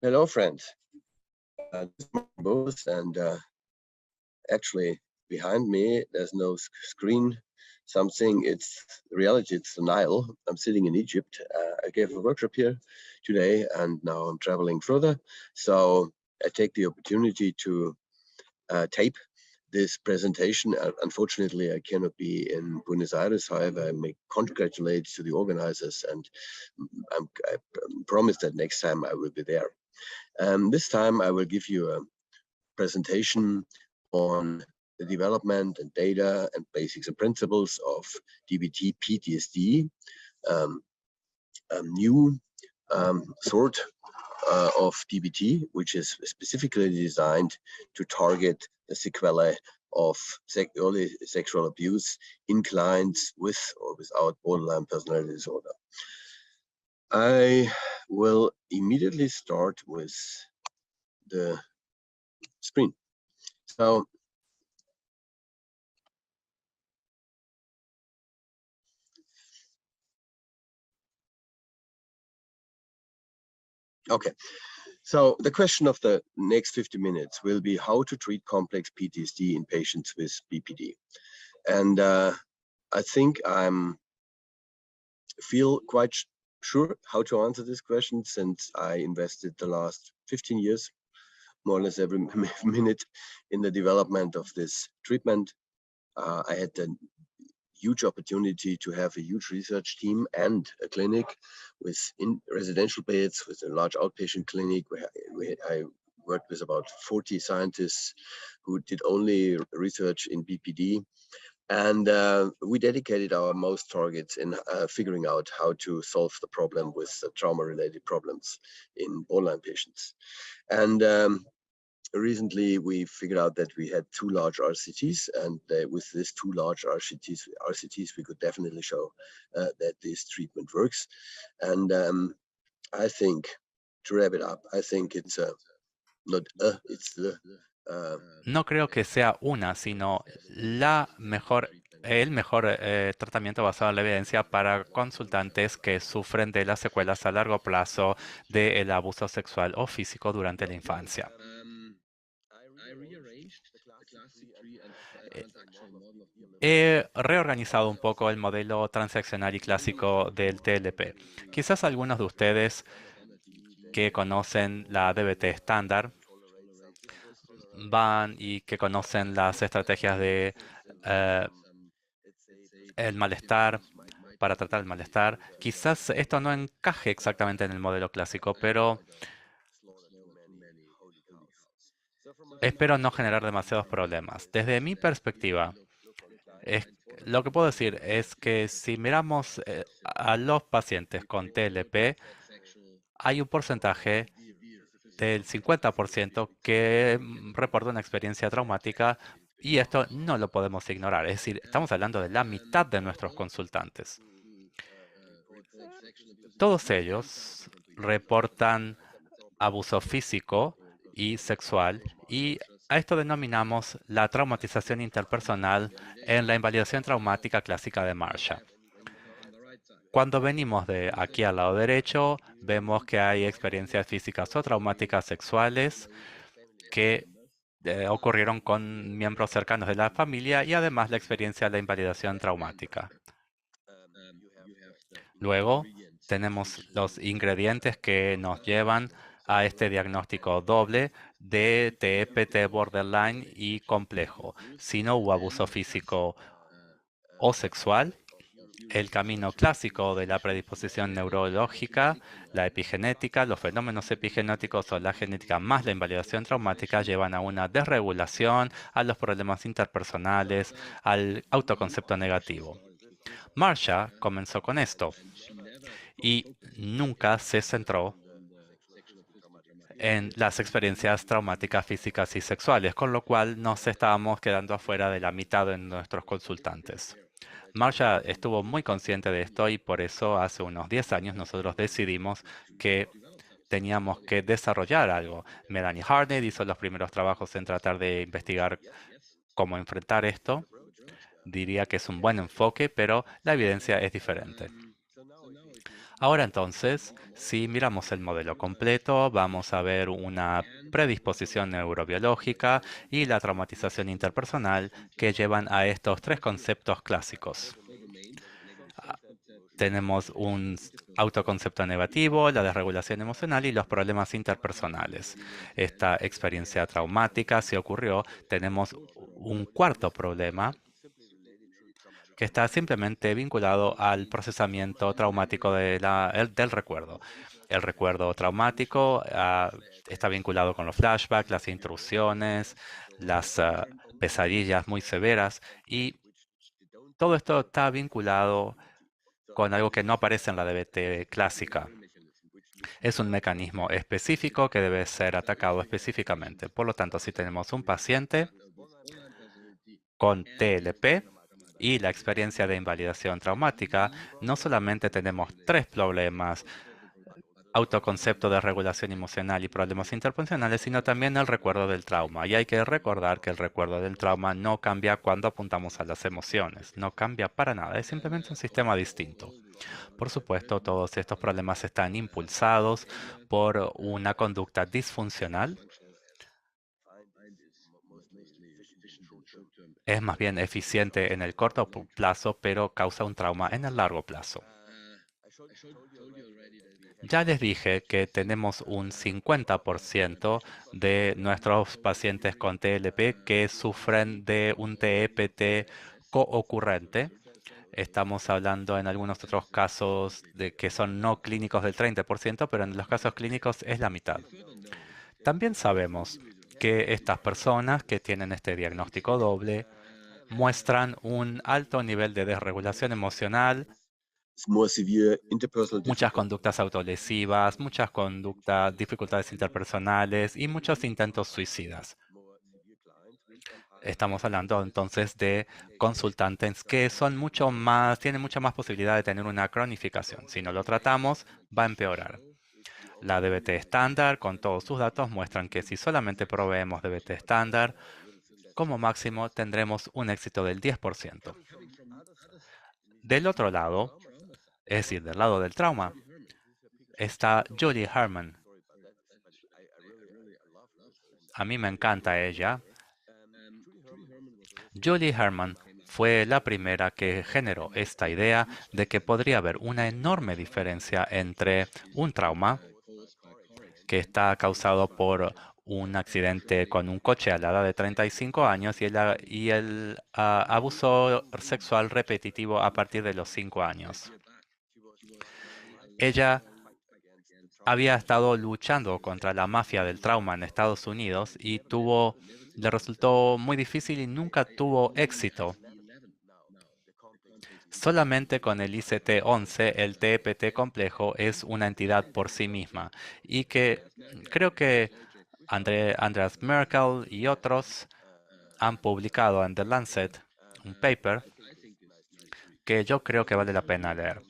Hello, friends. This is Martin Bose, and actually behind me there's no screen. It's reality. It's the Nile. I'm sitting in Egypt. I gave a workshop here today, and now I'm traveling further. So I take the opportunity to tape this presentation. Unfortunately, I cannot be in Buenos Aires. However, I may congratulate to the organizers, and I promise that next time I will be there. This time I will give you a presentation on the development and data and basics and principles of DBT PTSD, a new sort of DBT, which is specifically designed to target the sequelae of early sexual abuse in clients with or without borderline personality disorder. I will immediately start with the screen. So okay, so the question of the next 50 minutes will be how to treat complex PTSD in patients with BPD. And I think I'm feel quite sure how to answer this question, since I invested the last 15 years, more or less every minute, in the development of this treatment. I had the huge opportunity to have a huge research team and a clinic with residential beds, with a large outpatient clinic where I worked with about 40 scientists who did only research in BPD. And we dedicated our most targets in figuring out how to solve the problem with trauma-related problems in borderline patients. And recently we figured out that we had two large RCTs, and with these two large RCTs we could definitely show that this treatment works. And I think, to wrap it up, I think it's No creo que sea una, sino el mejor tratamiento basado en la evidencia para consultantes que sufren de las secuelas a largo plazo del abuso sexual o físico durante la infancia. He reorganizado un poco el modelo transaccional y clásico del TLP. Quizás algunos de ustedes que conocen la DBT estándar van y que conocen las estrategias de el malestar, para tratar el malestar. Quizás esto no encaje exactamente en el modelo clásico, pero espero no generar demasiados problemas. Desde mi perspectiva, lo que puedo decir es que si miramos a los pacientes con TLP, hay un porcentaje del 50% que reporta una experiencia traumática, y esto no lo podemos ignorar. Es decir, estamos hablando de la mitad de nuestros consultantes. Todos ellos reportan abuso físico y sexual, y a esto denominamos la traumatización interpersonal en la invalidación traumática clásica de Marshall. Cuando venimos de aquí al lado derecho, vemos que hay experiencias físicas o traumáticas sexuales que ocurrieron con miembros cercanos de la familia, y además la experiencia de la invalidación traumática. Luego tenemos los ingredientes que nos llevan a este diagnóstico doble de TEPT borderline y complejo. Si no hubo abuso físico o sexual, el camino clásico de la predisposición neurológica, la epigenética, los fenómenos epigenéticos o la genética más la invalidación traumática llevan a una desregulación, a los problemas interpersonales, al autoconcepto negativo. Marcia comenzó con esto y nunca se centró en las experiencias traumáticas físicas y sexuales, con lo cual nos estábamos quedando afuera de la mitad de nuestros consultantes. Marcia estuvo muy consciente de esto, y por eso hace unos 10 años nosotros decidimos que teníamos que desarrollar algo. Melanie Harnett hizo los primeros trabajos en tratar de investigar cómo enfrentar esto. Diría que es un buen enfoque, pero la evidencia es diferente. Ahora entonces, si miramos el modelo completo, vamos a ver una predisposición neurobiológica y la traumatización interpersonal que llevan a estos tres conceptos clásicos. Tenemos un autoconcepto negativo, la desregulación emocional y los problemas interpersonales. Esta experiencia traumática, si ocurrió, tenemos un cuarto problema que está simplemente vinculado al procesamiento traumático del recuerdo. El recuerdo traumático está vinculado con los flashbacks, las intrusiones, las pesadillas muy severas y todo esto está vinculado con algo que no aparece en la DBT clásica. Es un mecanismo específico que debe ser atacado específicamente. Por lo tanto, si tenemos un paciente con TLP y la experiencia de invalidación traumática, no solamente tenemos tres problemas: autoconcepto de regulación emocional y problemas interpersonales, sino también el recuerdo del trauma. Y hay que recordar que el recuerdo del trauma no cambia cuando apuntamos a las emociones. No cambia para nada, es simplemente un sistema distinto. Por supuesto, todos estos problemas están impulsados por una conducta disfuncional. Es más bien eficiente en el corto plazo, pero causa un trauma en el largo plazo. Ya les dije que tenemos un 50% de nuestros pacientes con TLP que sufren de un TEPT coocurrente. Estamos hablando en algunos otros casos de que son no clínicos del 30%, pero en los casos clínicos es la mitad. También sabemos que estas personas que tienen este diagnóstico doble muestran un alto nivel de desregulación emocional, muchas conductas autolesivas, muchas conductas, dificultades interpersonales y muchos intentos suicidas. Estamos hablando entonces de consultantes que son tienen mucha más posibilidad de tener una cronificación. Si no lo tratamos, va a empeorar. La DBT estándar, con todos sus datos, muestran que si solamente proveemos DBT estándar, como máximo tendremos un éxito del 10%. Del otro lado, es decir, del lado del trauma, está Julie Herman. A mí me encanta ella. Julie Herman fue la primera que generó esta idea de que podría haber una enorme diferencia entre un trauma que está causado por un accidente con un coche a la edad de 35 años y el abuso sexual repetitivo a partir de los 5 años. Ella había estado luchando contra la mafia del trauma en Estados Unidos y le resultó muy difícil y nunca tuvo éxito. Solamente con el ICT-11 el TEPT complejo es una entidad por sí misma y que creo que Andreas Merkel y otros han publicado en The Lancet un paper que yo creo que vale la pena leer.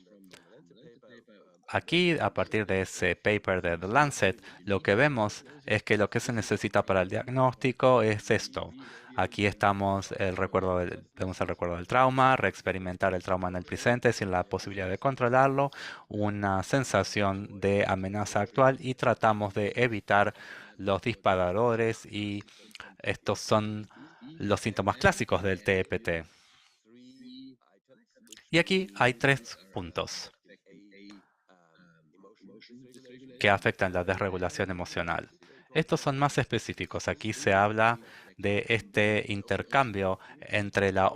Aquí, a partir de ese paper de The Lancet, lo que vemos es que lo que se necesita para el diagnóstico es esto. Aquí vemos el recuerdo del trauma, reexperimentar el trauma en el presente sin la posibilidad de controlarlo, una sensación de amenaza actual y tratamos de evitar los disparadores y estos son los síntomas clásicos del TEPT. Y aquí hay tres puntos que afectan la desregulación emocional. Estos son más específicos. Aquí se habla de este intercambio entre la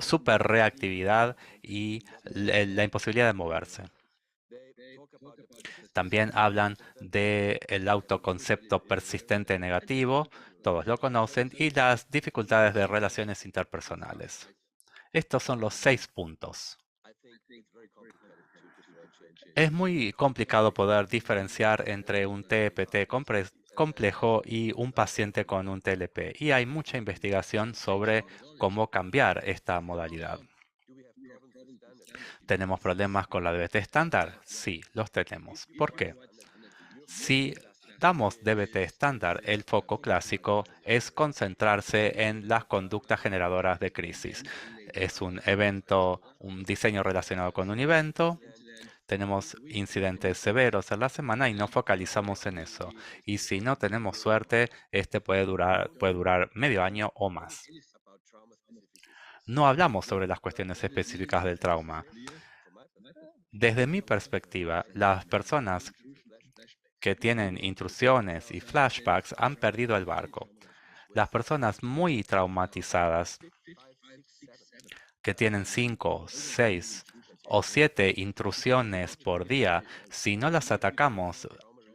superreactividad y la imposibilidad de moverse. También hablan del autoconcepto persistente negativo, todos lo conocen, y las dificultades de relaciones interpersonales. Estos son los 6 puntos. Es muy complicado poder diferenciar entre un TEPT complejo y un paciente con un TLP, y hay mucha investigación sobre cómo cambiar esta modalidad. ¿Tenemos problemas con la DBT estándar? Sí, los tenemos. ¿Por qué? Si damos DBT estándar, el foco clásico es concentrarse en las conductas generadoras de crisis. Es un evento, un diseño relacionado con un evento. tenemos incidentes severos en la semana y no focalizamos en eso. Y si no tenemos suerte, este puede durar medio año o más. No hablamos sobre las cuestiones específicas del trauma. Desde mi perspectiva, las personas que tienen intrusiones y flashbacks han perdido el barco. Las personas muy traumatizadas que tienen 5, 6 o 7 intrusiones por día, si no las atacamos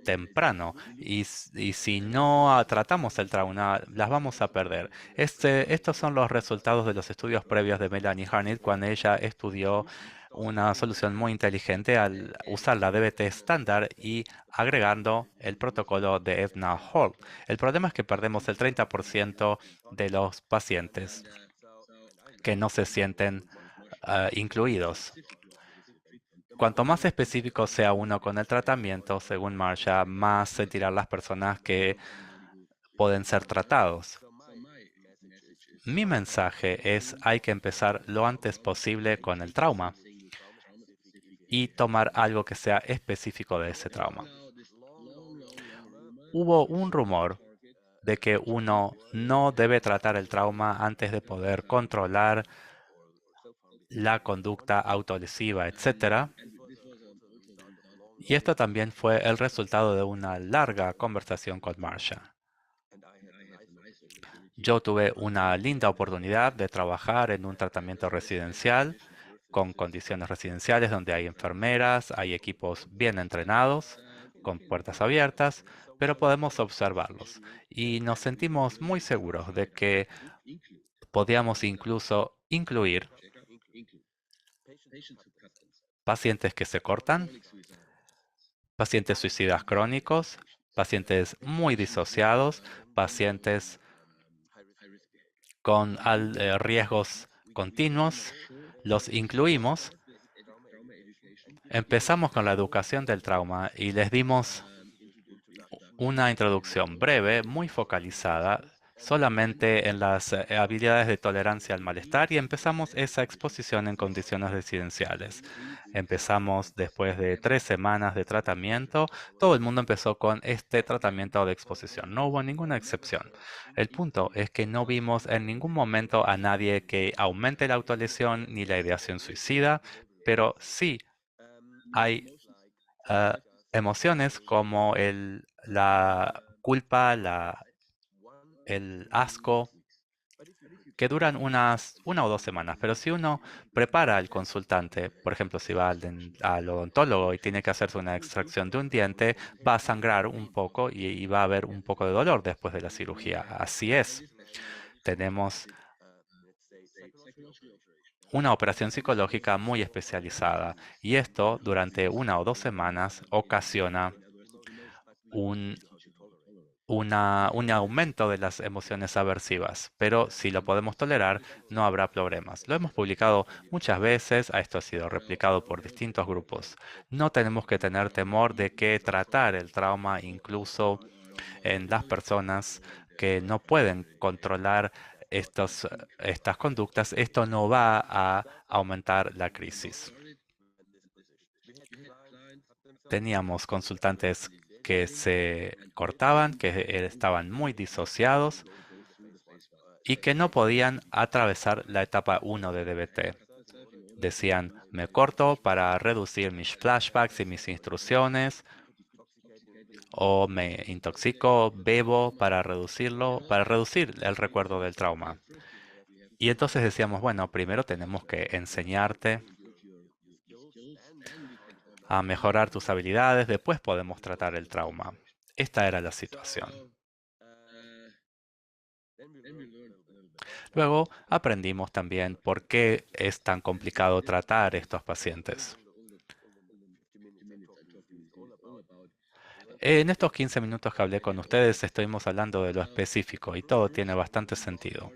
temprano y si no tratamos el trauma, las vamos a perder. Estos son los resultados de los estudios previos de Melanie Harnett cuando ella estudió una solución muy inteligente al usar la DBT estándar y agregando el protocolo de Edna Hall. El problema es que perdemos el 30% de los pacientes que no se sienten incluidos. Cuanto más específico sea uno con el tratamiento, según Marsha, más sentirán las personas que pueden ser tratados. Mi mensaje es hay que empezar lo antes posible con el trauma y tomar algo que sea específico de ese trauma. Hubo un rumor de que uno no debe tratar el trauma antes de poder controlar la conducta autolesiva, etc. Y esto también fue el resultado de una larga conversación con Marsha. Yo tuve una linda oportunidad de trabajar en un tratamiento residencial con condiciones residenciales donde hay enfermeras, hay equipos bien entrenados, con puertas abiertas, pero podemos observarlos. Y nos sentimos muy seguros de que podíamos incluso incluir pacientes que se cortan, pacientes suicidas crónicos, pacientes muy disociados, pacientes con riesgos continuos, los incluimos. Empezamos con la educación del trauma y les dimos una introducción breve, muy focalizada, solamente en las habilidades de tolerancia al malestar y empezamos esa exposición en condiciones residenciales. Empezamos después de 3 semanas de tratamiento. Todo el mundo empezó con este tratamiento de exposición. No hubo ninguna excepción. El punto es que no vimos en ningún momento a nadie que aumente la autolesión ni la ideación suicida, pero sí hay emociones como la culpa, el asco, que duran una o 2 semanas. Pero si uno prepara al consultante, por ejemplo, si va al odontólogo y tiene que hacerse una extracción de un diente, va a sangrar un poco y va a haber un poco de dolor después de la cirugía. Así es. Tenemos una operación psicológica muy especializada y esto durante 1 o 2 semanas ocasiona un un aumento de las emociones aversivas, pero si lo podemos tolerar, no habrá problemas. Lo hemos publicado muchas veces, esto ha sido replicado por distintos grupos. No tenemos que tener temor de que tratar el trauma incluso en las personas que no pueden controlar estas conductas, esto no va a aumentar la crisis. Teníamos consultantes que se cortaban, que estaban muy disociados y que no podían atravesar la etapa 1 de DBT. Decían, me corto para reducir mis flashbacks y mis instrucciones, o me intoxico, bebo para reducir el recuerdo del trauma. Y entonces decíamos, bueno, primero tenemos que enseñarte a mejorar tus habilidades, después podemos tratar el trauma. Esta era la situación. Luego aprendimos también por qué es tan complicado tratar estos pacientes. En estos 15 minutos que hablé con ustedes estuvimos hablando de lo específico y todo tiene bastante sentido.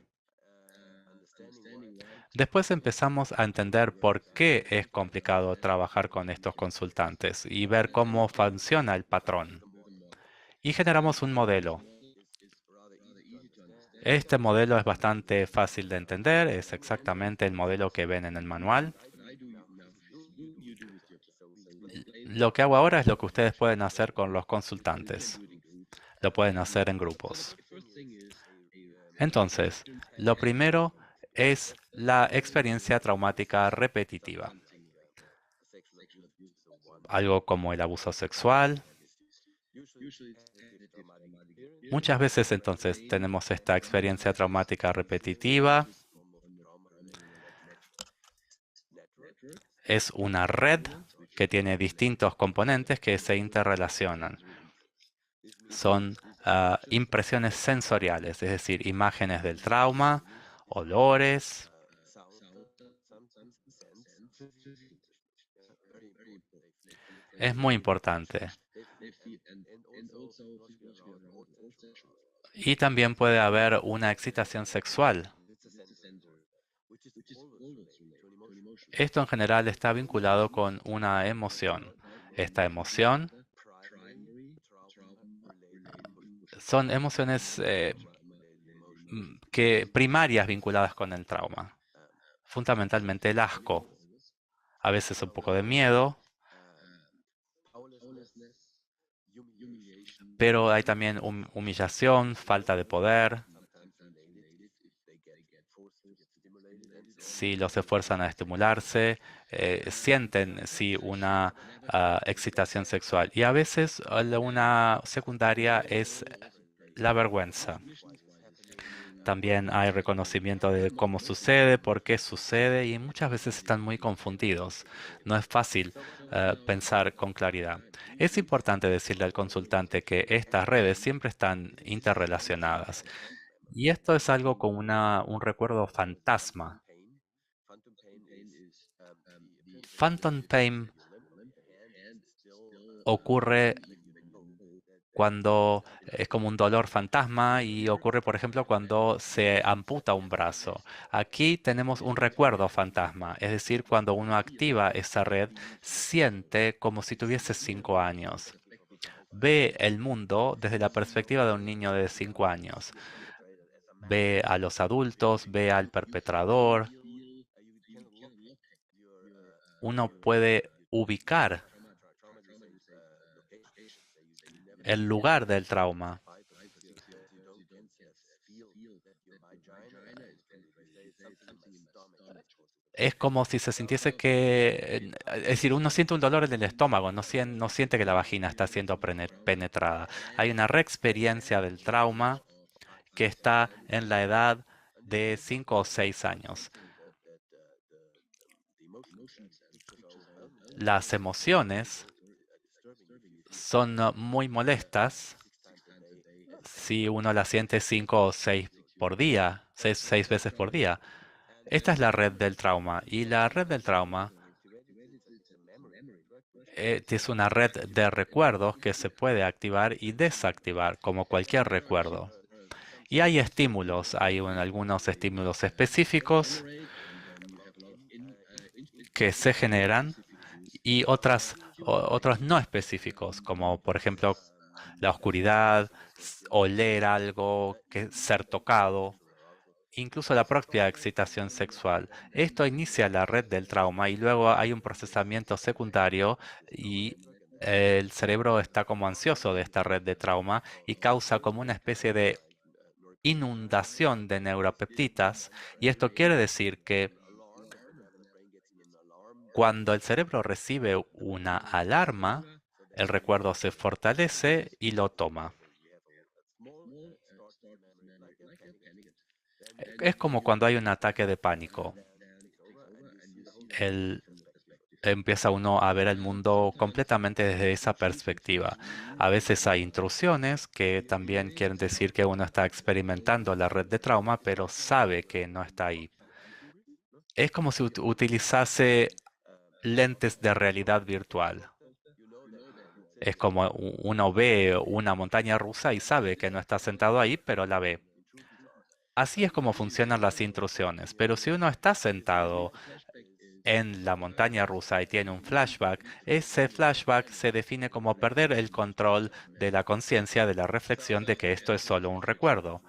Después empezamos a entender por qué es complicado trabajar con estos consultantes y ver cómo funciona el patrón. Y generamos un modelo. Este modelo es bastante fácil de entender, es exactamente el modelo que ven en el manual. Lo que hago ahora es lo que ustedes pueden hacer con los consultantes. Lo pueden hacer en grupos. Entonces, lo primero es la experiencia traumática repetitiva. Algo como el abuso sexual. Muchas veces entonces tenemos esta experiencia traumática repetitiva. Es una red que tiene distintos componentes que se interrelacionan. Son impresiones sensoriales, es decir, imágenes del trauma, olores. Es muy importante. Y también puede haber una excitación sexual. Esto en general está vinculado con una emoción. Esta emoción son emociones primarias vinculadas con el trauma. Fundamentalmente el asco, a veces un poco de miedo, pero hay también humillación, falta de poder. Si los esfuerzan a estimularse, sienten sí una excitación sexual. Y a veces una secundaria es la vergüenza. También hay reconocimiento de cómo sucede, por qué sucede y muchas veces están muy confundidos. No es fácil pensar con claridad. Es importante decirle al consultante que estas redes siempre están interrelacionadas. Y esto es algo con un recuerdo fantasma. Phantom pain ocurre cuando es como un dolor fantasma y ocurre, por ejemplo, cuando se amputa un brazo. Aquí tenemos un recuerdo fantasma, es decir, cuando uno activa esa red, siente como si tuviese 5 años. Ve el mundo desde la perspectiva de un niño de 5 años. Ve a los adultos, ve al perpetrador. Uno puede ubicar el lugar del trauma. Es como si se sintiese es decir, uno siente un dolor en el estómago, no siente que la vagina está siendo penetrada. Hay una reexperiencia del trauma que está en la edad de 5 o 6 años. Las emociones son muy molestas si uno las siente 5 o 6 por día, 6 veces por día. Esta es la red del trauma y la red del trauma es una red de recuerdos que se puede activar y desactivar como cualquier recuerdo. Y hay estímulos, hay algunos estímulos específicos que se generan y otros no específicos, como por ejemplo la oscuridad, oler algo, ser tocado, incluso la propia excitación sexual. Esto inicia la red del trauma y luego hay un procesamiento secundario y el cerebro está como ansioso de esta red de trauma y causa como una especie de inundación de neuropeptidas. Y esto quiere decir que cuando el cerebro recibe una alarma, el recuerdo se fortalece y lo toma. Es como cuando hay un ataque de pánico. Empieza uno a ver el mundo completamente desde esa perspectiva. A veces hay intrusiones que también quieren decir que uno está experimentando la red de trauma, pero sabe que no está ahí. Es como si utilizase lentes de realidad virtual. Es como uno ve una montaña rusa y sabe que no está sentado ahí, pero la ve. Así es como funcionan las intrusiones. Pero si uno está sentado en la montaña rusa y tiene un flashback, ese flashback se define como perder el control de la conciencia, de la reflexión de que esto es solo un recuerdo.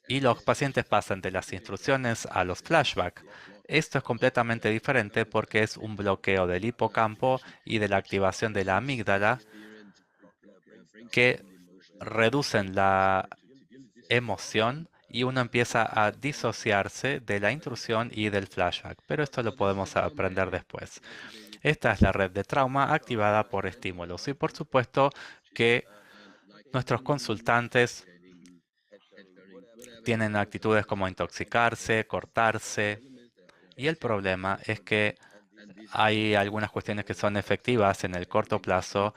Y los pacientes pasan de las instrucciones a los flashbacks. Esto es completamente diferente porque es un bloqueo del hipocampo y de la activación de la amígdala que reducen la emoción y uno empieza a disociarse de la intrusión y del flashback. Pero esto lo podemos aprender después. Esta es la red de trauma activada por estímulos. Y por supuesto que nuestros consultantes tienen actitudes como intoxicarse, cortarse. Y el problema es que hay algunas cuestiones que son efectivas en el corto plazo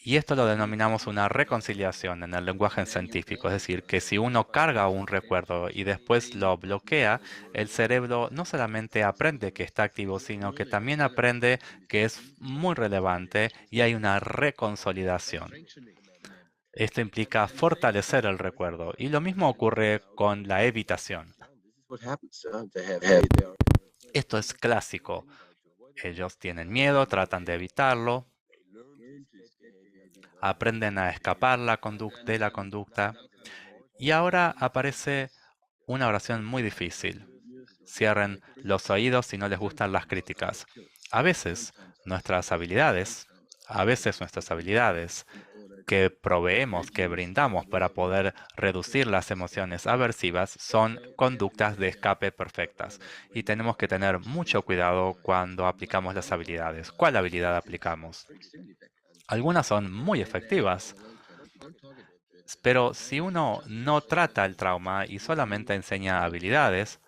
y esto lo denominamos una reconciliación en el lenguaje científico. Es decir, que si uno carga un recuerdo y después lo bloquea, el cerebro no solamente aprende que está activo, sino que también aprende que es muy relevante y hay una reconsolidación. Esto implica fortalecer el recuerdo y lo mismo ocurre con la evitación. Esto es clásico. Ellos tienen miedo, tratan de evitarlo, aprenden a escapar de la conducta. Y ahora aparece una oración muy difícil. Cierren los oídos si no les gustan las críticas. A veces nuestras habilidades, que proveemos, que brindamos para poder reducir las emociones aversivas son conductas de escape perfectas. Y tenemos que tener mucho cuidado cuando aplicamos las habilidades. ¿Cuál habilidad aplicamos? Algunas son muy efectivas, pero si uno no trata el trauma y solamente enseña habilidades,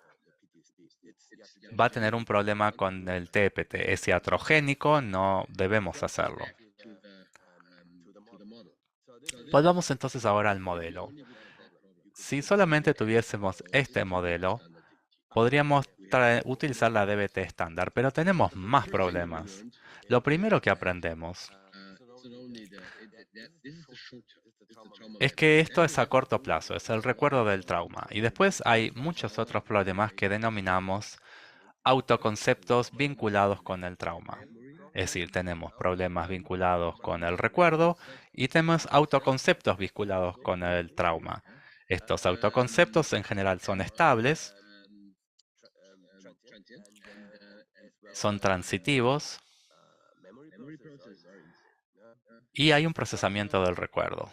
va a tener un problema con el TPT. Es iatrogénico, no debemos hacerlo. Volvamos entonces ahora al modelo. Si solamente tuviésemos este modelo, podríamos utilizar la DBT estándar, pero tenemos más problemas. Lo primero que aprendemos es que esto es a corto plazo, es el recuerdo del trauma. Y después hay muchos otros problemas que denominamos autoconceptos vinculados con el trauma. Es decir, tenemos problemas vinculados con el recuerdo y tenemos autoconceptos vinculados con el trauma. Estos autoconceptos en general son estables, son transitivos y hay un procesamiento del recuerdo.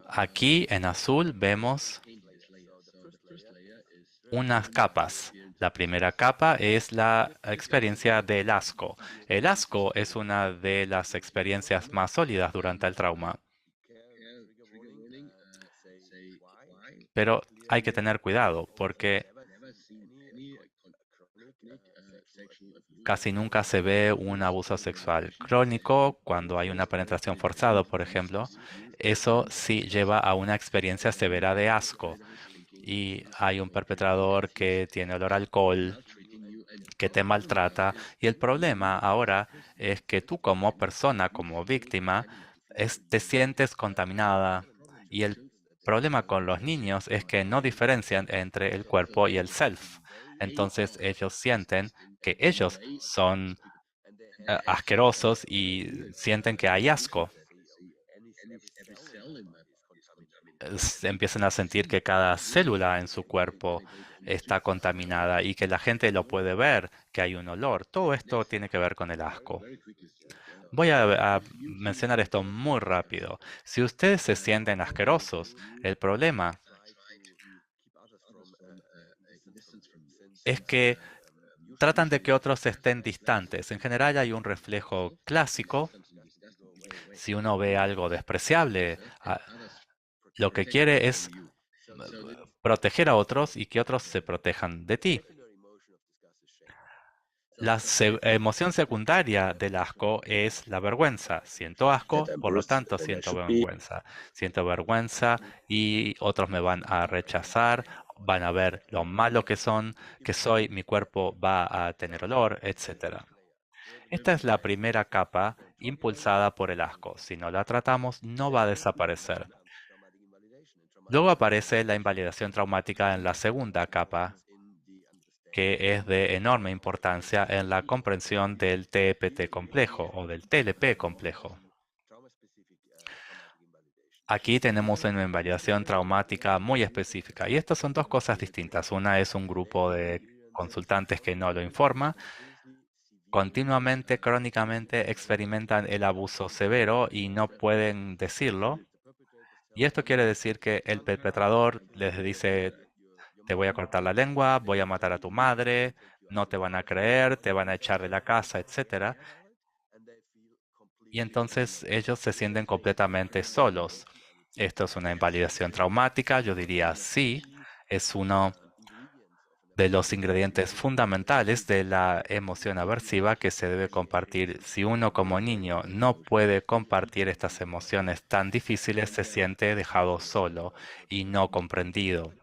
Aquí en azul vemos unas capas. La primera capa es la experiencia del asco. El asco es una de las experiencias más sólidas durante el trauma, pero hay que tener cuidado porque casi nunca se ve un abuso sexual crónico cuando hay una penetración forzada, por ejemplo. Eso sí lleva a una experiencia severa de asco. Y hay un perpetrador que tiene olor a alcohol, que te maltrata. Y el problema ahora es que tú como persona, como víctima, te sientes contaminada. Y el problema con los niños es que no diferencian entre el cuerpo y el self. Entonces ellos sienten que ellos son asquerosos y sienten que hay asco. Empiezan a sentir que cada célula en su cuerpo está contaminada y que la gente lo puede ver, que hay un olor. Todo esto tiene que ver con el asco. Voy a mencionar esto muy rápido. Si ustedes se sienten asquerosos, el problema es que tratan de que otros estén distantes. En general hay un reflejo clásico. Si uno ve algo despreciable, lo que quiere es proteger a otros y que otros se protejan de ti. La emoción secundaria del asco es la vergüenza. Siento asco, por lo tanto siento vergüenza. Siento vergüenza y otros me van a rechazar, van a ver lo malo que soy, mi cuerpo va a tener olor, etc. Esta es la primera capa impulsada por el asco. Si no la tratamos, no va a desaparecer. Luego aparece la invalidación traumática en la segunda capa, que es de enorme importancia en la comprensión del TEPT complejo o del TLP complejo. Aquí tenemos una invalidación traumática muy específica y estas son dos cosas distintas. Una es un grupo de consultantes que no lo informa, continuamente, crónicamente experimentan el abuso severo y no pueden decirlo. Y esto quiere decir que el perpetrador les dice, te voy a cortar la lengua, voy a matar a tu madre, no te van a creer, te van a echar de la casa, etcétera. Y entonces ellos se sienten completamente solos. Esto es una invalidación traumática, yo diría sí, es uno de los ingredientes fundamentales de la emoción aversiva que se debe compartir. Si uno como niño no puede compartir estas emociones tan difíciles, se siente dejado solo y no comprendido.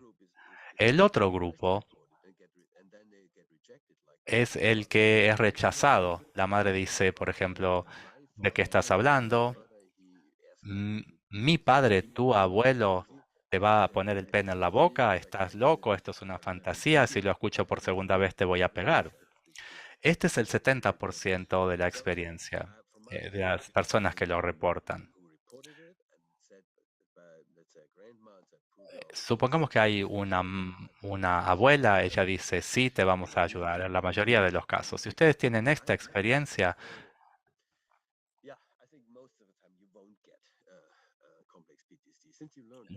El otro grupo es el que es rechazado. La madre dice, por ejemplo, ¿de qué estás hablando? Mi padre, tu abuelo, te va a poner el pene en la boca, estás loco, esto es una fantasía, si lo escucho por segunda vez te voy a pegar. Este es el 70% de la experiencia de las personas que lo reportan. Supongamos que hay una abuela, ella dice, sí, te vamos a ayudar en la mayoría de los casos. Si ustedes tienen esta experiencia,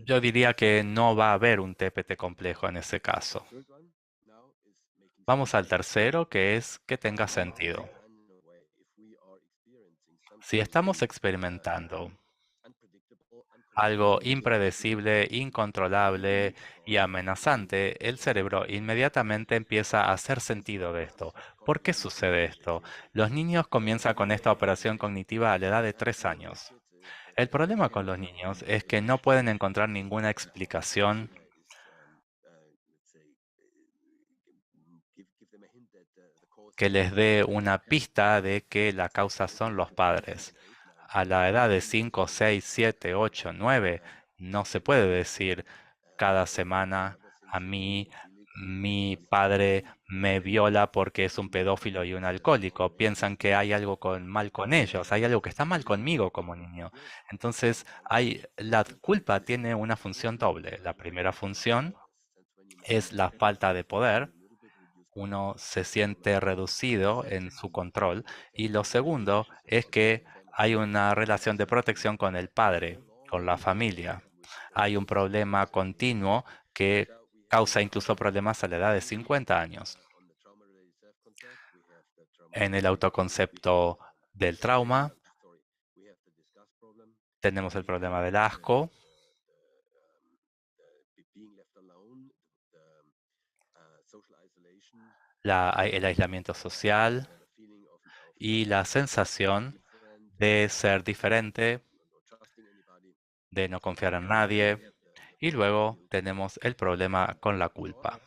yo diría que no va a haber un TPT complejo en ese caso. Vamos al tercero, que es que tenga sentido. Si estamos experimentando algo impredecible, incontrolable y amenazante, el cerebro inmediatamente empieza a hacer sentido de esto. ¿Por qué sucede esto? Los niños comienzan con esta operación cognitiva a la edad de 3 años. El problema con los niños es que no pueden encontrar ninguna explicación que les dé una pista de que la causa son los padres. A la edad de 5, 6, 7, 8, 9, no se puede decir cada semana a mí, mi padre me viola porque es un pedófilo y un alcohólico. Piensan que hay algo mal con ellos, hay algo que está mal conmigo como niño. Entonces, la culpa tiene una función doble. La primera función es la falta de poder. Uno se siente reducido en su control. Y lo segundo es que hay una relación de protección con el padre, con la familia. Hay un problema continuo que causa incluso problemas a la edad de 50 años. En el autoconcepto del trauma tenemos el problema del asco, el aislamiento social y la sensación de ser diferente, de no confiar en nadie. Y luego tenemos el problema con la culpa.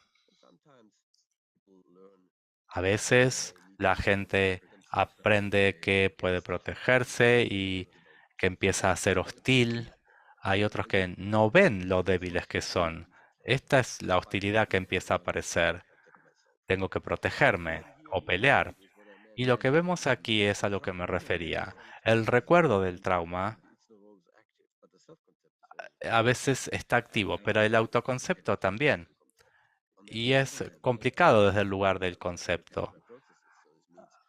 A veces la gente aprende que puede protegerse y que empieza a ser hostil. Hay otros que no ven lo débiles que son. Esta es la hostilidad que empieza a aparecer. Tengo que protegerme o pelear. Y lo que vemos aquí es a lo que me refería. El recuerdo del trauma a veces está activo, pero el autoconcepto también. Y es complicado desde el lugar del concepto.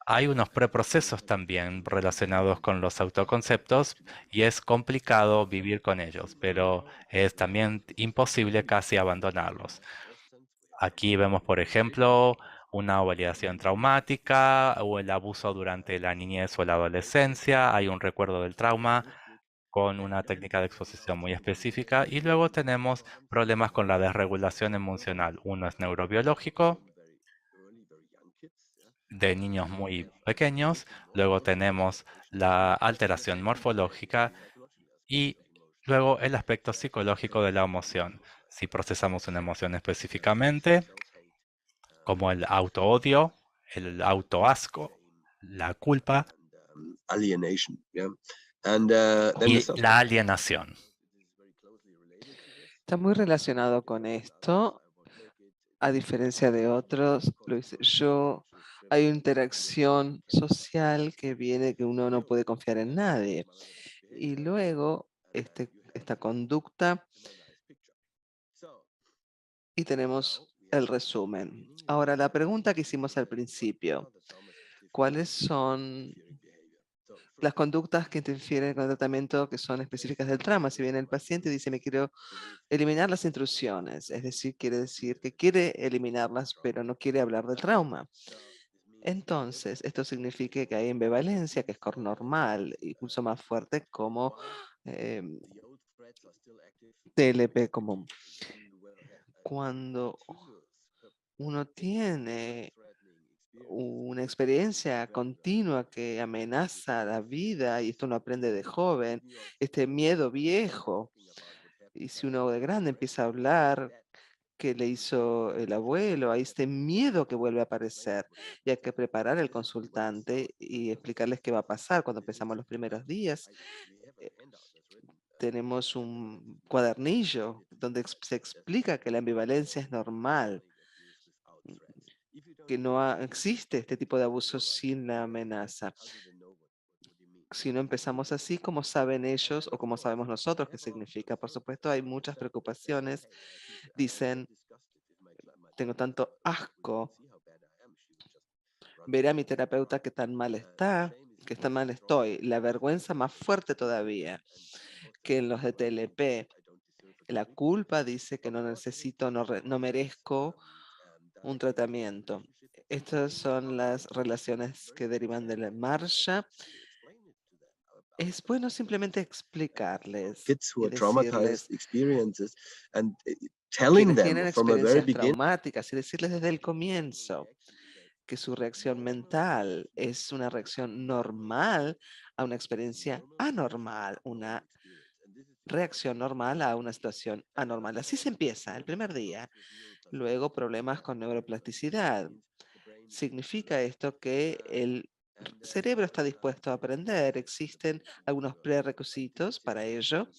Hay unos preprocesos también relacionados con los autoconceptos y es complicado vivir con ellos, pero es también imposible casi abandonarlos. Aquí vemos, por ejemplo, una validación traumática o el abuso durante la niñez o la adolescencia. Hay un recuerdo del trauma con una técnica de exposición muy específica y luego tenemos problemas con la desregulación emocional. Uno es neurobiológico de niños muy pequeños, luego tenemos la alteración morfológica y luego el aspecto psicológico de la emoción. Si procesamos una emoción específicamente, como el autoodio, el autoasco, la culpa Alienation, yeah. Then the y la self-concept. alienación. Está muy relacionado con esto, a diferencia de otros, lo hice yo. Hay una interacción social que viene que uno no puede confiar en nadie. Y luego, esta conducta y tenemos el resumen. Ahora, la pregunta que hicimos al principio, ¿cuáles son las conductas que interfieren con el tratamiento que son específicas del trauma? Si bien el paciente dice, me quiero eliminar las intrusiones, es decir, quiere decir que quiere eliminarlas, pero no quiere hablar del trauma. Entonces, esto significa que hay ambivalencia, que es normal, incluso más fuerte como TLP común. Cuando uno tiene una experiencia continua que amenaza la vida, y esto uno aprende de joven, este miedo viejo, y si uno de grande empieza a hablar que le hizo el abuelo, hay este miedo que vuelve a aparecer y hay que preparar al consultante y explicarles qué va a pasar cuando empezamos los primeros días. eh, Tenemos un cuadernillo donde se explica que la ambivalencia es normal, que no existe este tipo de abuso sin la amenaza. Si no empezamos así, ¿cómo saben ellos o cómo sabemos nosotros qué significa? Por supuesto, hay muchas preocupaciones. Dicen, tengo tanto asco. Veré a mi terapeuta que tan mal está, que tan mal estoy. La vergüenza más fuerte todavía que en los de TLP. La culpa dice que no necesito, no merezco un tratamiento. Estas son las relaciones que derivan de la marcha. Es bueno simplemente explicarles Kids who y are traumatized decirles, experiences and telling quienes them tienen from a very experiencias beginning. traumáticas, y decirles desde el comienzo que su reacción mental es una reacción normal a una experiencia anormal, una reacción normal a una situación anormal. Así se empieza el primer día. Luego problemas con neuroplasticidad. Significa esto que el cerebro está dispuesto a aprender. Existen algunos prerequisitos para ello.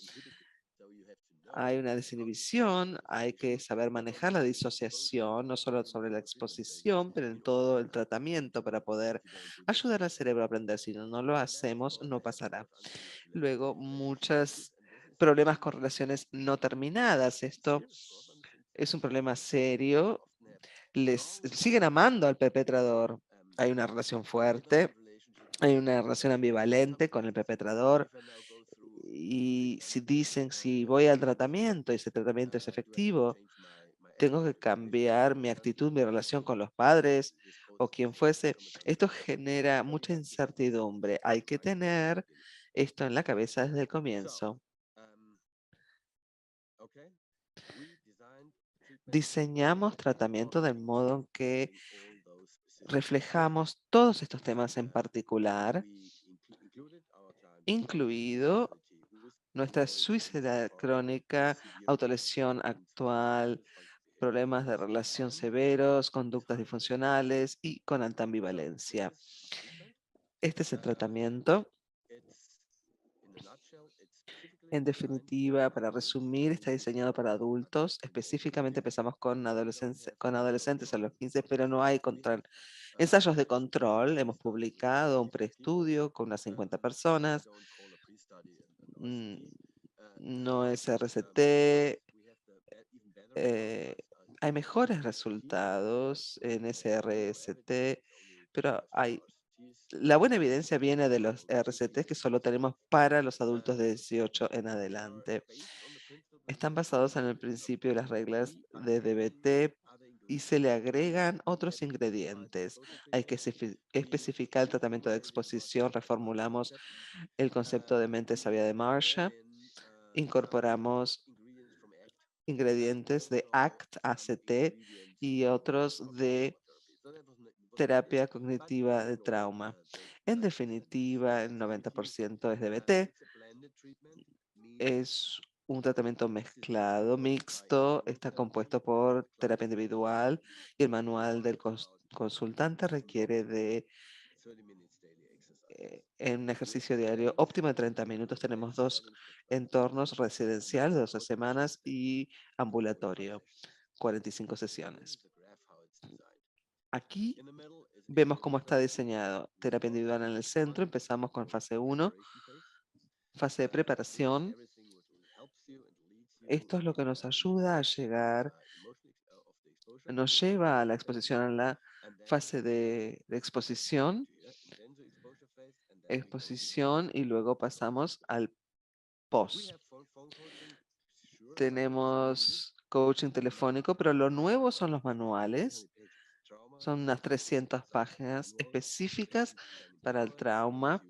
Hay una desinhibición, hay que saber manejar la disociación, no solo sobre la exposición, pero en todo el tratamiento para poder ayudar al cerebro a aprender. Si no lo hacemos, no pasará. Luego, muchos problemas con relaciones no terminadas. Esto es un problema serio. Les siguen amando al perpetrador. Hay una relación fuerte, hay una relación ambivalente con el perpetrador. Y si dicen, si voy al tratamiento y ese tratamiento es efectivo, tengo que cambiar mi actitud, mi relación con los padres o quien fuese. Esto genera mucha incertidumbre. Hay que tener esto en la cabeza desde el comienzo. Diseñamos tratamiento del modo en que reflejamos todos estos temas en particular, incluido nuestra suicidad crónica, autolesión actual, problemas de relación severos, conductas disfuncionales y con alta ambivalencia. Este es el tratamiento. En definitiva, para resumir, está diseñado para adultos. Específicamente empezamos con adolescentes a los 15, pero no hay ensayos de control. Hemos publicado un preestudio con unas 50 personas. Mm, No es RCT. Hay mejores resultados en SRST, pero la buena evidencia viene de los RCTs que solo tenemos para los adultos de 18 en adelante. Están basados en el principio de las reglas de DBT y se le agregan otros ingredientes. Hay que especificar el tratamiento de exposición. Reformulamos el concepto de mente sabia de Marsha. Incorporamos ingredientes de ACT y otros de terapia cognitiva de trauma. En definitiva, el 90% es DBT. Es un tratamiento mezclado, mixto, está compuesto por terapia individual y el manual del consultante requiere de en un ejercicio diario óptimo de 30 minutos. Tenemos dos entornos: residencial de 12 semanas y ambulatorio, 45 sesiones. Aquí vemos cómo está diseñado. Terapia individual en el centro. Empezamos con fase 1, fase de preparación. Esto es lo que nos ayuda a llegar, nos lleva a la exposición, a la fase de exposición y luego pasamos al post. Tenemos coaching telefónico, pero lo nuevo son los manuales. Son unas 300 páginas específicas para el trauma,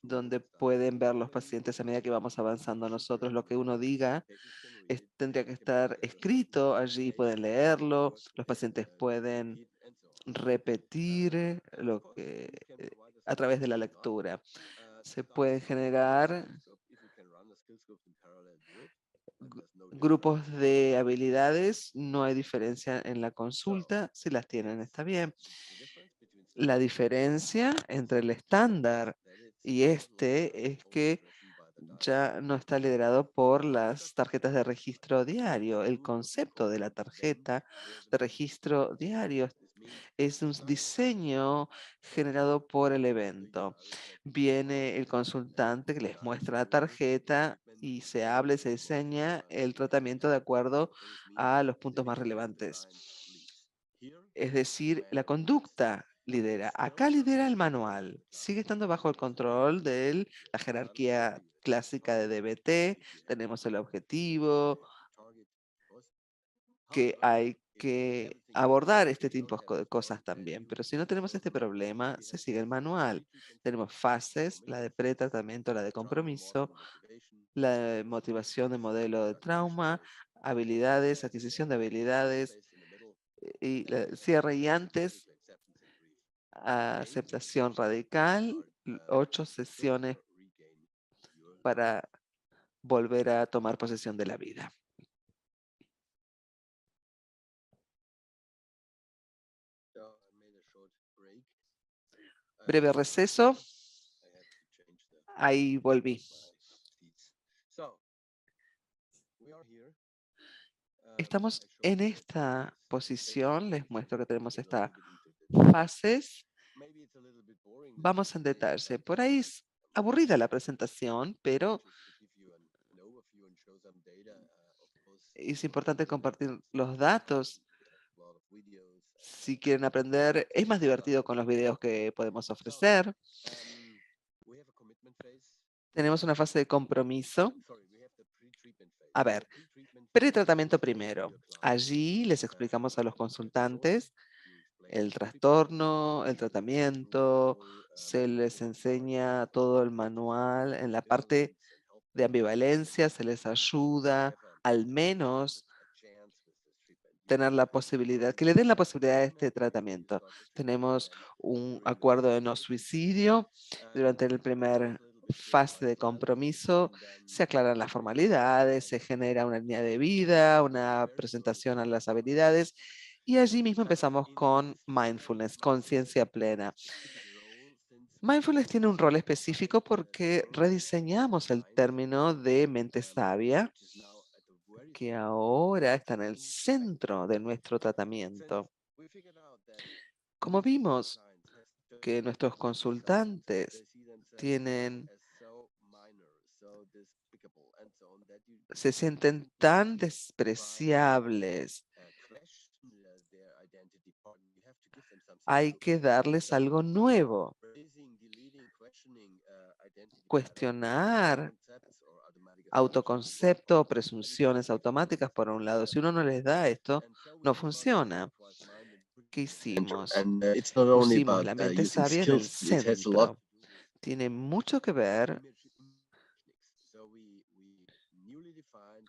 donde pueden ver los pacientes a medida que vamos avanzando nosotros. Lo que uno diga tendría que estar escrito allí, pueden leerlo, los pacientes pueden repetir a través de la lectura. Se pueden generar grupos de habilidades, no hay diferencia en la consulta, si las tienen está bien. La diferencia entre el estándar y este es que ya no está liderado por las tarjetas de registro diario. El concepto de la tarjeta de registro diario es un diseño generado por el evento. Viene el consultante que les muestra la tarjeta y se habla y se diseña el tratamiento de acuerdo a los puntos más relevantes. Es decir, la conducta lidera. Acá lidera el manual. Sigue estando bajo el control de la jerarquía clásica de DBT. Tenemos el objetivo, que hay que abordar este tipo de cosas también. Pero si no tenemos este problema, se sigue el manual. Tenemos fases, la de pretratamiento, la de compromiso, la de motivación de modelo de trauma, habilidades, adquisición de habilidades y cierre y antes, aceptación radical, 8 sesiones para volver a tomar posesión de la vida. Breve receso. Ahí volví. Estamos en esta posición. Les muestro que tenemos estas fases. Vamos en detalle. Por ahí es aburrida la presentación, pero es importante compartir los datos. Si quieren aprender, es más divertido con los videos que podemos ofrecer. Tenemos una fase de compromiso. A ver, pretratamiento primero. Allí les explicamos a los consultantes el trastorno, el tratamiento, se les enseña todo el manual. En la parte de ambivalencia se les ayuda al menos tener la posibilidad, que le den la posibilidad de este tratamiento. Tenemos un acuerdo de no suicidio. Durante el primer fase de compromiso se aclaran las formalidades, se genera una línea de vida, una presentación a las habilidades y allí mismo empezamos con mindfulness, conciencia plena. Mindfulness tiene un rol específico porque rediseñamos el término de mente sabia, que ahora está en el centro de nuestro tratamiento. Como vimos que nuestros consultantes se sienten tan despreciables, hay que darles algo nuevo. Cuestionar autoconcepto o presunciones automáticas, por un lado. Si uno no les da esto, no funciona. ¿Qué hicimos? Pusimos la mente sabia en el centro. Tiene mucho que ver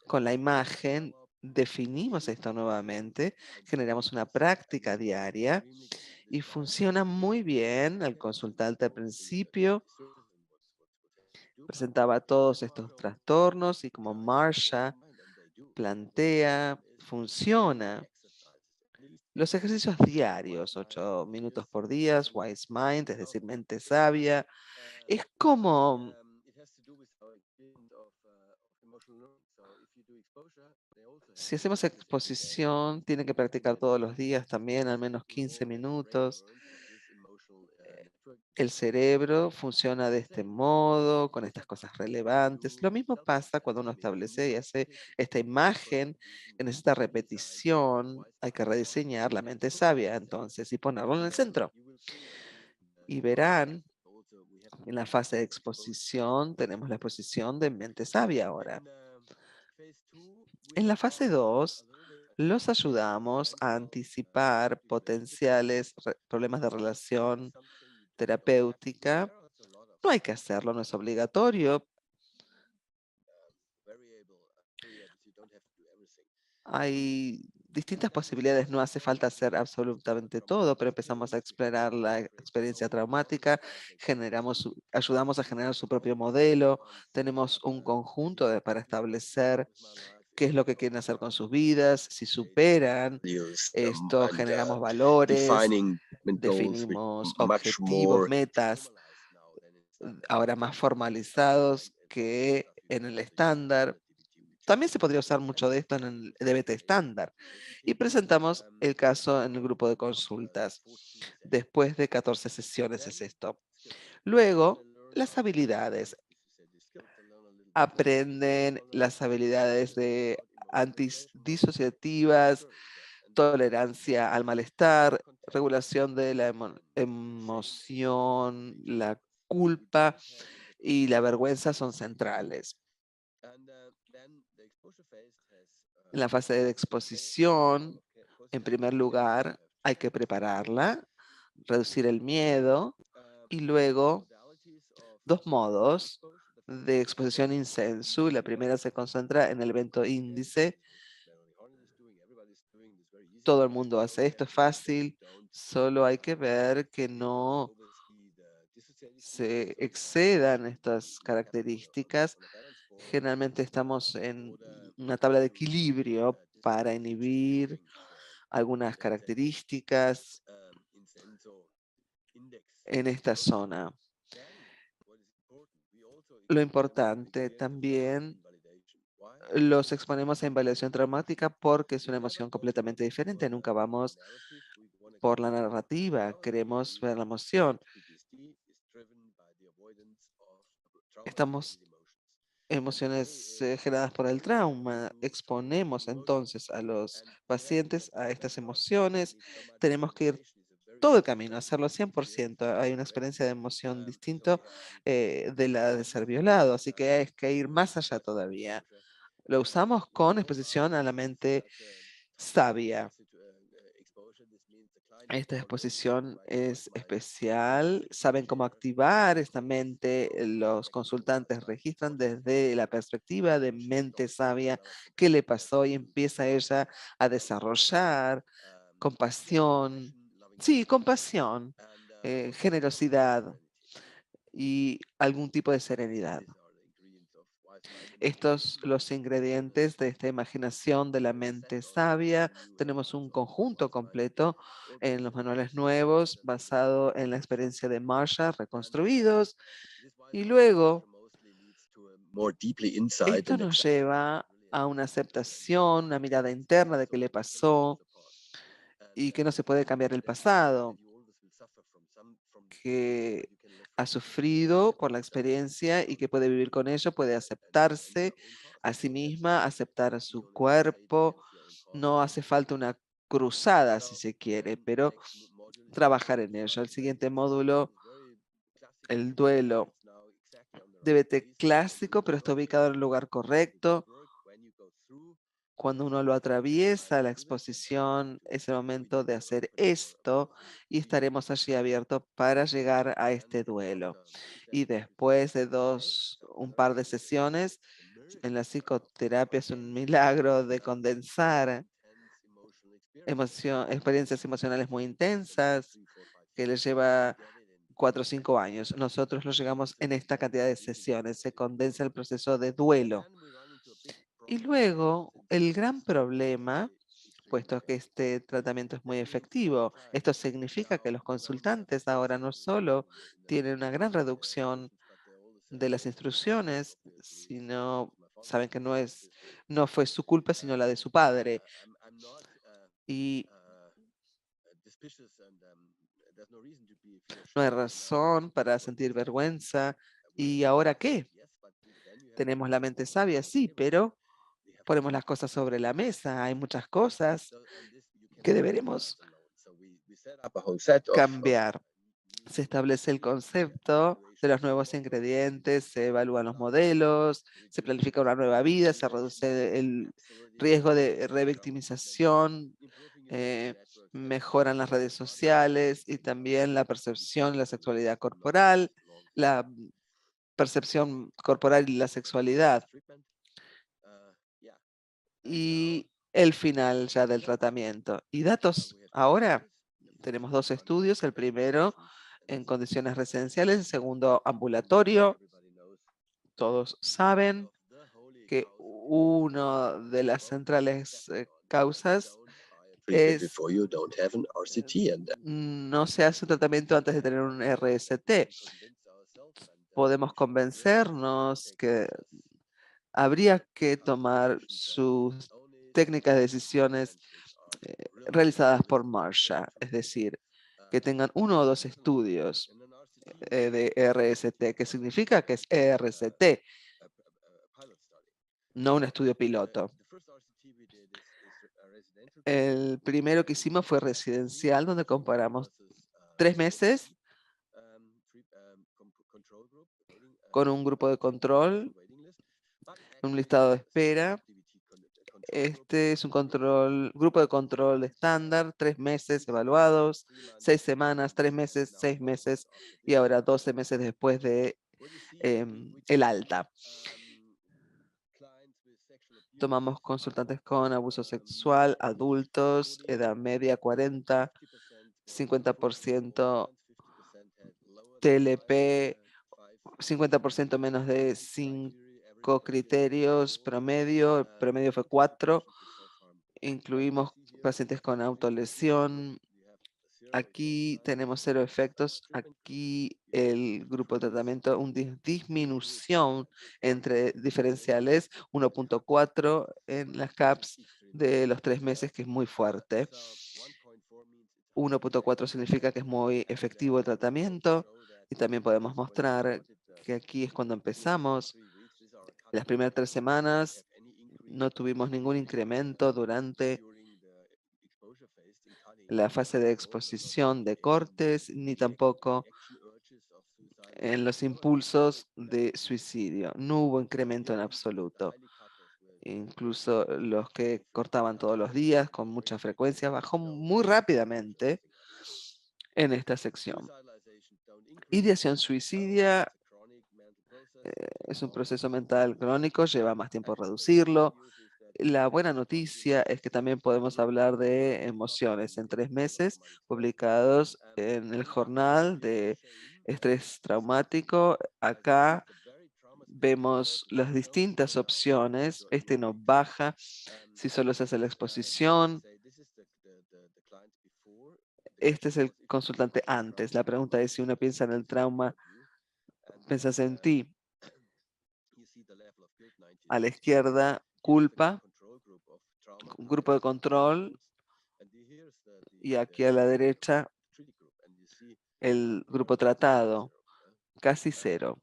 con la imagen. Definimos esto nuevamente, generamos una práctica diaria y funciona muy bien. El consultante al principio presentaba todos estos trastornos y como Marsha plantea, funciona. Los ejercicios diarios, 8 minutos por día, Wise Mind, es decir, mente sabia, es como si hacemos exposición, tienen que practicar todos los días también, al menos 15 minutos. El cerebro funciona de este modo, con estas cosas relevantes. Lo mismo pasa cuando uno establece y hace esta imagen que necesita repetición. Hay que rediseñar la mente sabia entonces y ponerlo en el centro. Y verán, en la fase de exposición tenemos la exposición de mente sabia ahora. En la fase 2, los ayudamos a anticipar potenciales problemas de relación terapéutica. No hay que hacerlo, no es obligatorio. Hay distintas posibilidades, no hace falta hacer absolutamente todo, pero empezamos a explorar la experiencia traumática, ayudamos a generar su propio modelo, tenemos un conjunto para establecer qué es lo que quieren hacer con sus vidas, si superan esto, And generamos valores, defining goals with definimos much objetivos, more metas, ahora más formalizados que en el estándar. También se podría usar mucho de esto en el DBT estándar. Y presentamos el caso en el grupo de consultas. Después de 14 sesiones es esto. Luego, las habilidades. Aprenden las habilidades de disociativas, tolerancia al malestar, regulación de la emoción, la culpa y la vergüenza son centrales. En la fase de exposición, en primer lugar, hay que prepararla, reducir el miedo y luego dos modos de exposición in sensu. La primera se concentra en el evento índice. Todo el mundo hace esto, es fácil, solo hay que ver que no se excedan estas características. Generalmente estamos en una tabla de equilibrio para inhibir algunas características en esta zona. Lo importante también los exponemos a invalidación traumática porque es una emoción completamente diferente. Nunca vamos por la narrativa, queremos ver la emoción. Estamos emociones generadas por el trauma. Exponemos entonces a los pacientes a estas emociones. Tenemos que ir todo el camino, hacerlo 100%. Hay una experiencia de emoción distinto de la de ser violado, así que hay que ir más allá todavía. Lo usamos con exposición a la mente sabia. Esta exposición es especial. Saben cómo activar esta mente. Los consultantes registran desde la perspectiva de mente sabia qué le pasó y empieza ella a desarrollar compasión. Sí, compasión, generosidad y algún tipo de serenidad. Estos los ingredientes de esta imaginación de la mente sabia. Tenemos un conjunto completo en los manuales nuevos basado en la experiencia de Marshall, reconstruidos. Y luego, esto nos lleva a una aceptación, una mirada interna de qué le pasó y que no se puede cambiar el pasado, que ha sufrido por la experiencia y que puede vivir con ello, puede aceptarse a sí misma, aceptar a su cuerpo. No hace falta una cruzada, si se quiere, pero trabajar en ello. El siguiente módulo, el duelo, DBT clásico, pero está ubicado en el lugar correcto. Cuando uno lo atraviesa, la exposición es el momento de hacer esto y estaremos allí abiertos para llegar a este duelo. Y después de un par de sesiones, en la psicoterapia es un milagro de condensar experiencias emocionales muy intensas que les lleva 4 o 5 años. Nosotros lo llegamos en esta cantidad de sesiones. Se condensa el proceso de duelo. Y luego, el gran problema, puesto que este tratamiento es muy efectivo, esto significa que los consultantes ahora no solo tienen una gran reducción de las instrucciones, sino saben que no fue su culpa, sino la de su padre. Y No hay razón para sentir vergüenza. ¿Y ahora qué? Tenemos la mente sabia, sí, pero ponemos las cosas sobre la mesa. Hay muchas cosas que deberemos cambiar. Se establece el concepto de los nuevos ingredientes, se evalúan los modelos, se planifica una nueva vida, se reduce el riesgo de revictimización, mejoran las redes sociales y también la percepción de la sexualidad corporal, la percepción corporal y la sexualidad. Y el final ya del tratamiento. Y datos, ahora tenemos 2 estudios, el primero en condiciones residenciales, el segundo ambulatorio. Todos saben que una de las centrales causas es no se hace un tratamiento antes de tener un RST. Podemos convencernos que habría que tomar sus técnicas de decisiones realizadas por Marsha, es decir, que tengan 1 o 2 estudios de RST, que significa que es ERCT, no un estudio piloto. El primero que hicimos fue residencial, donde comparamos 3 meses con un grupo de control, un listado de espera. Este es un grupo de control estándar, 3 meses evaluados, 6 semanas, 3 meses, 6 meses y ahora 12 meses después de el alta. Tomamos consultantes con abuso sexual, adultos, edad media 40, 50% TLP, 50% menos de 5 criterios promedio, el promedio fue 4. Incluimos pacientes con autolesión. Aquí tenemos 0 efectos. Aquí el grupo de tratamiento, una disminución entre diferenciales, 1.4 en las CAPS de los 3 meses, que es muy fuerte. 1.4 significa que es muy efectivo el tratamiento y también podemos mostrar que aquí es cuando empezamos. Las primeras 3 semanas no tuvimos ningún incremento durante la fase de exposición de cortes, ni tampoco en los impulsos de suicidio. No hubo incremento en absoluto. Incluso los que cortaban todos los días con mucha frecuencia bajó muy rápidamente en esta sección. Ideación suicidia es un proceso mental crónico, lleva más tiempo reducirlo. La buena noticia es que también podemos hablar de emociones en 3 meses, publicados en el Jornal de Estrés Traumático. Acá vemos las distintas opciones. Este no baja si solo se hace la exposición. Este es el consultante antes. La pregunta es si uno piensa en el trauma, piensas en ti. A la izquierda, culpa, un grupo de control, y aquí a la derecha, el grupo tratado, casi 0.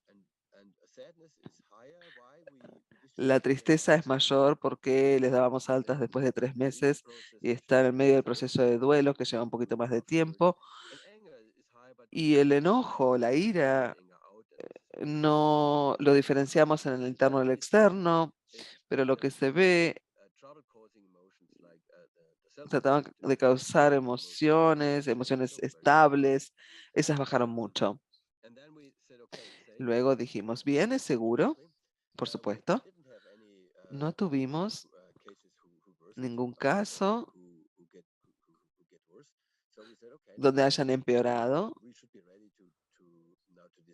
La tristeza es mayor porque les dábamos altas después de 3 meses y están en medio del proceso de duelo que lleva un poquito más de tiempo. Y el enojo, la ira, no lo diferenciamos en el interno y el externo, pero lo que se ve trataban de causar emociones, emociones estables, esas bajaron mucho. Luego dijimos, bien, ¿es seguro? Por supuesto. No tuvimos ningún caso donde hayan empeorado.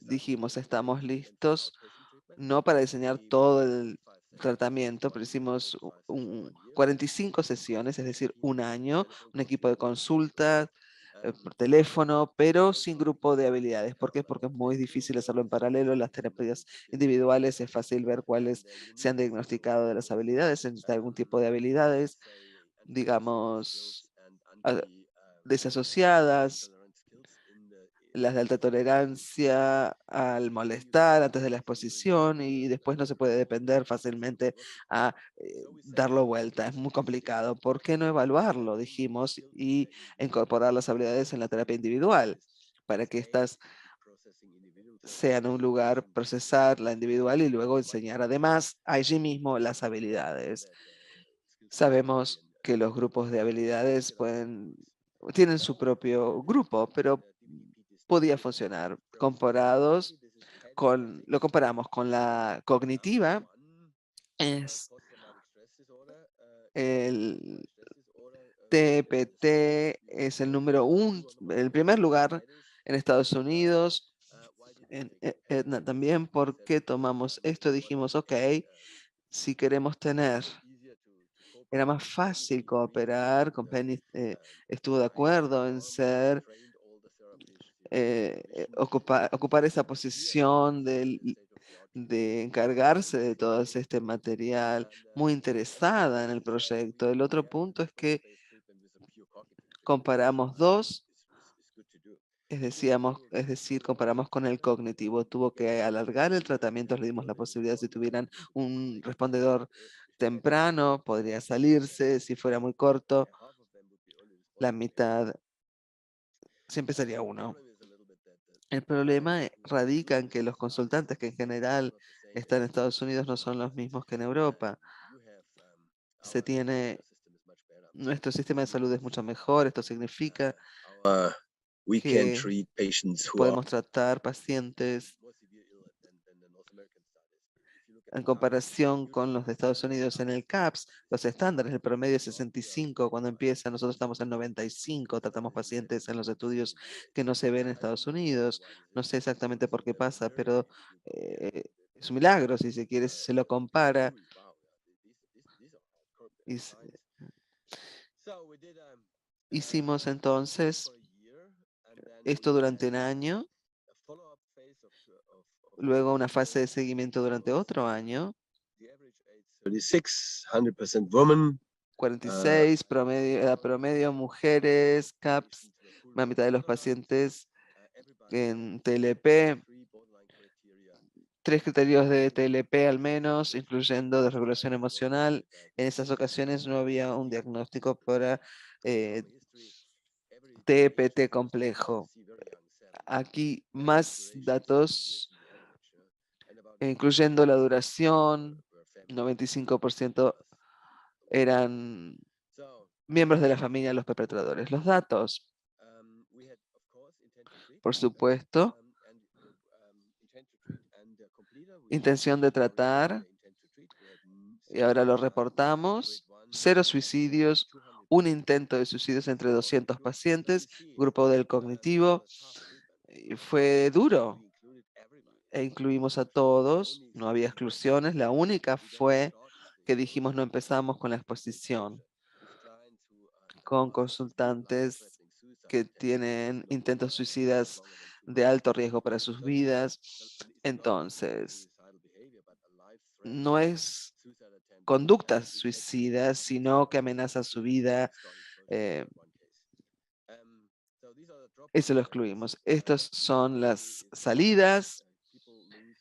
Dijimos, estamos listos, no para diseñar todo el tratamiento, pero hicimos 45 sesiones, es decir, un año, un equipo de consulta por teléfono, pero sin grupo de habilidades. ¿Por qué? Porque es muy difícil hacerlo en paralelo. Las terapias individuales es fácil ver cuáles se han diagnosticado de las habilidades, se necesita algún tipo de habilidades, digamos, desasociadas, las de alta tolerancia al molestar antes de la exposición y después no se puede depender fácilmente a darlo vuelta. Es muy complicado. ¿Por qué no evaluarlo? Dijimos, y incorporar las habilidades en la terapia individual para que estas sean un lugar, procesar la individual y luego enseñar además allí mismo las habilidades. Sabemos que los grupos de habilidades tienen su propio grupo, pero podía funcionar. Lo comparamos con la cognitiva, es el TPT, es el número uno, el primer lugar en Estados Unidos. En Edna también, ¿por qué tomamos esto? Dijimos, ok, si queremos tener, era más fácil cooperar, con Penny estuvo de acuerdo en ocupar esa posición de encargarse de todo este material, muy interesada en el proyecto. El otro punto es que comparamos dos, es decir, comparamos con el cognitivo. Tuvo que alargar el tratamiento, le dimos la posibilidad si tuvieran un respondedor temprano, podría salirse, si fuera muy corto, la mitad siempre sería uno. El problema radica en que los consultantes que en general están en Estados Unidos no son los mismos que en Europa. Nuestro sistema de salud es mucho mejor. Esto significa We can que treat patients who are podemos tratar pacientes en comparación con los de Estados Unidos en el CAPS, los estándares, el promedio es 65 cuando empieza, nosotros estamos en 95, tratamos pacientes en los estudios que no se ven en Estados Unidos. No sé exactamente por qué pasa, pero es un milagro, si se quiere, si se lo compara. Y hicimos entonces esto durante un año, luego una fase de seguimiento durante otro año, 36, 100% women. 46, promedio mujeres, CAPS, la mitad de los pacientes en TLP, 3 criterios de TLP al menos, incluyendo desregulación emocional. En esas ocasiones no había un diagnóstico para TPT complejo. Aquí más datos, incluyendo la duración, 95% eran miembros de la familia de los perpetradores. Los datos, por supuesto, intención de tratar, y ahora lo reportamos, 0 suicidios, un intento de suicidios entre 200 pacientes, grupo del cognitivo, y fue duro, e incluimos a todos, no había exclusiones, la única fue que dijimos no empezamos con la exposición, con consultantes que tienen intentos suicidas de alto riesgo para sus vidas. Entonces, no es conductas suicidas, sino que amenazan su vida. Eso lo excluimos. Estas son las salidas.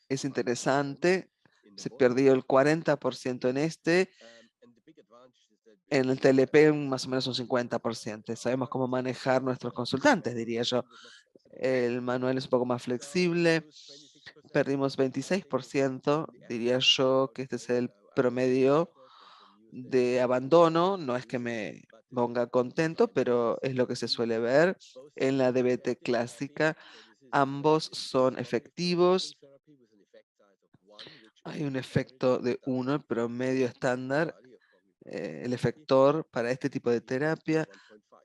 Es interesante. Se perdió el 40% en este. En el TLP más o menos un 50%. Sabemos cómo manejar nuestros consultantes, diría yo. El manual es un poco más flexible. Perdimos 26%. Diría yo que este es el promedio de abandono. No es que me ponga contento, pero es lo que se suele ver en la DBT clásica. Ambos son efectivos. Hay un efecto de 1, promedio estándar, el efector para este tipo de terapia,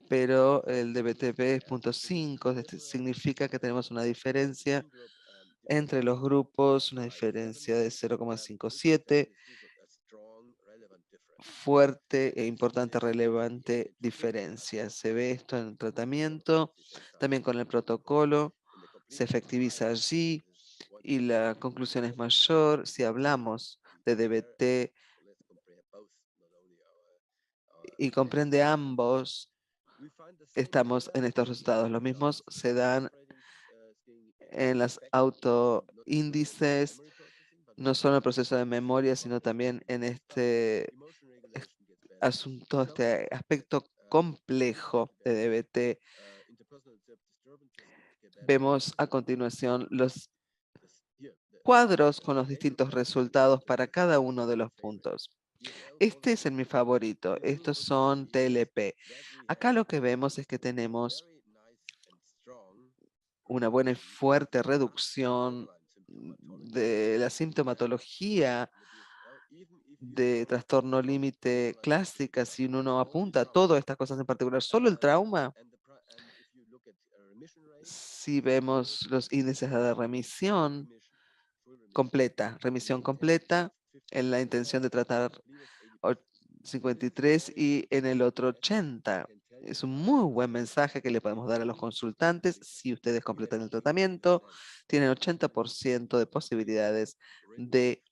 pero el de BTP es 0.5, significa que tenemos una diferencia entre los grupos, una diferencia de 0,57, fuerte e importante, relevante diferencia. Se ve esto en el tratamiento, también con el protocolo, se efectiviza allí y la conclusión es mayor si hablamos de DBT y comprende ambos. Estamos en estos resultados. Los mismos se dan en las autoíndices, no solo en el proceso de memoria, sino también en este asunto, este aspecto complejo de DBT. Vemos a continuación los cuadros con los distintos resultados para cada uno de los puntos. Este es mi favorito. Estos son TLP. Acá lo que vemos es que tenemos una buena y fuerte reducción de la sintomatología de trastorno límite clásica. Si uno apunta a todas estas cosas en particular, solo el trauma, si vemos los índices de remisión completa en la intención de tratar 53 y en el otro 80. Es un muy buen mensaje que le podemos dar a los consultantes. Si ustedes completan el tratamiento, tienen 80% de posibilidades de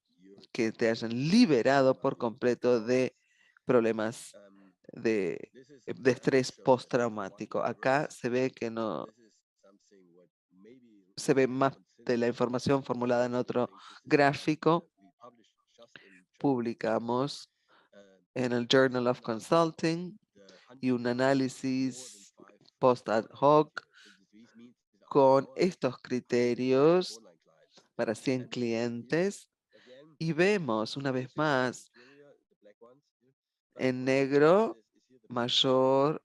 que te hayan liberado por completo de problemas de estrés postraumático. Acá se ve que no se ve más de la información formulada en otro gráfico. Publicamos en el Journal of Consulting y un análisis post ad hoc con estos criterios para 100 clientes y vemos una vez más en negro mayor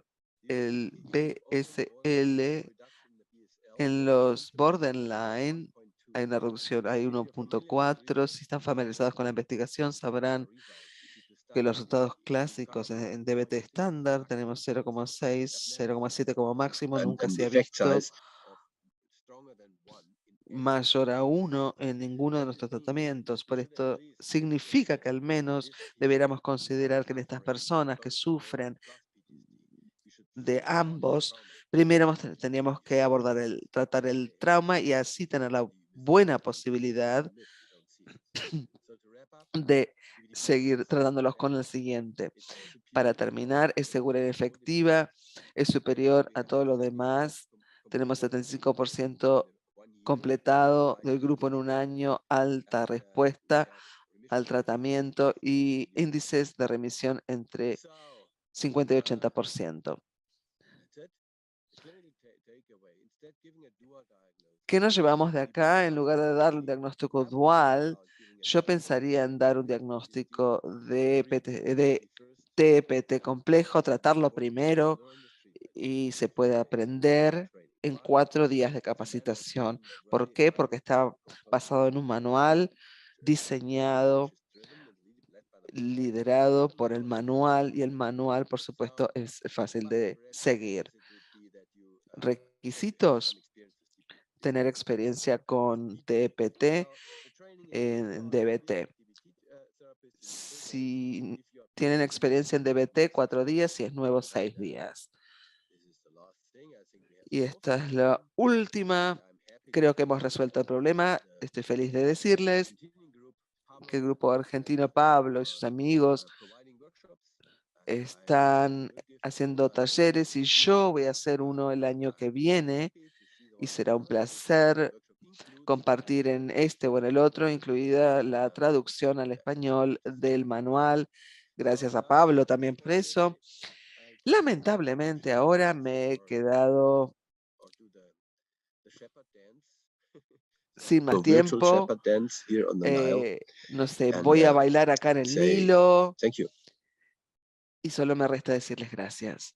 el BSL en los borderline. Hay una reducción, hay 1.4. Si están familiarizados con la investigación, sabrán que los resultados clásicos en DBT estándar tenemos 0,6, 0,7 como máximo. Nunca And se ha effect visto size mayor a 1 en ninguno de nuestros tratamientos. Por esto significa que al menos deberíamos considerar que en estas personas que sufren de ambos, primero teníamos que tratar el trauma y así tener la buena posibilidad de seguir tratándolos con el siguiente. Para terminar, es segura y efectiva, es superior a todo lo demás. Tenemos 75% completado del grupo en un año, alta respuesta al tratamiento y índices de remisión entre 50 y 80%. ¿Qué nos llevamos de acá? En lugar de dar un diagnóstico dual, yo pensaría en dar un diagnóstico de TPT complejo, tratarlo primero y se puede aprender en 4 días de capacitación. ¿Por qué? Porque está basado en un manual diseñado, liderado por el manual y el manual, por supuesto, es fácil de seguir. Requisitos: tener experiencia con TPT en DBT. Si tienen experiencia en DBT, 4 días, si es nuevo, 6 días. Y esta es la última. Creo que hemos resuelto el problema. Estoy feliz de decirles que el grupo argentino Pablo y sus amigos están haciendo talleres y yo voy a hacer uno el año que viene y será un placer compartir en este o en el otro, incluida la traducción al español del manual. Gracias a Pablo también por eso. Lamentablemente ahora me he quedado sin más virtual tiempo. shepherd dance here on the Nile. No sé, And, voy a bailar acá en el say Nilo thank you. y solo me resta decirles gracias.